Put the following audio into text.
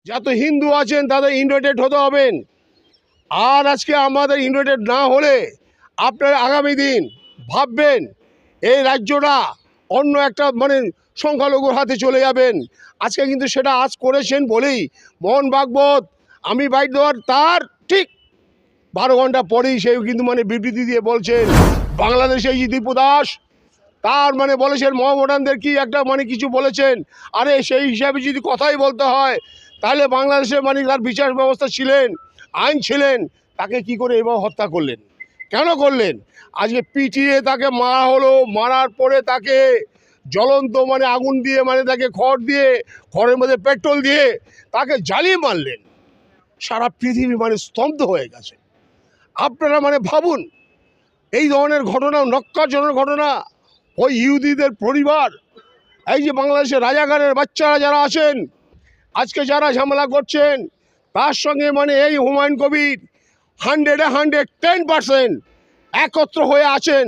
যত হিন্দু আছেন তাদের ইনভাইটেড হতে হবেন। আর আজকে আমাদের ইনভাইটেড না হলে আপনারা আগামী দিন ভাববেন এই রাজ্যটা অন্য একটা সংখ্যালঘুর হাতে চলে যাবেন। আজকে কিন্তু সেটা আজ করেছেন বলেই মোহন ভাগবত আমি বাইট দেওয়ার তার ঠিক 12 ঘন্টা পরেই সে কিন্তু বিবৃতি দিয়ে বলছেন বাংলাদেশে এই যে দীপু দাস তার বলেছেন মহামডানদের কি একটা কিছু বলেছেন। আরে সেই হিসাবে যদি কথাই বলতে হয় তাহলে বাংলাদেশে তার বিচার ব্যবস্থা ছিলেন, আইন ছিলেন, তাকে কি করে এভাবে হত্যা করলেন, কেন করলেন? আজকে পিটিয়ে তাকে মারা হলো, মারার পরে তাকে জ্বলন্ত আগুন দিয়ে তাকে খড় দিয়ে, খড়ের মধ্যে পেট্রোল দিয়ে তাকে জ্বালিয়ে মারলেন। সারা পৃথিবী স্তব্ধ হয়ে গেছে। আপনারা ভাবুন এই ধরনের ঘটনা, নক্কারজনক ঘটনা। ওই ইহুদিদের পরিবার, এই যে বাংলাদেশের রাজাকারের বাচ্চারা যারা আছেন, আজকে যারা ঝামেলা করছেন, তার সঙ্গে এই হুমায়ুন কবির 110% একত্র হয়ে আছেন।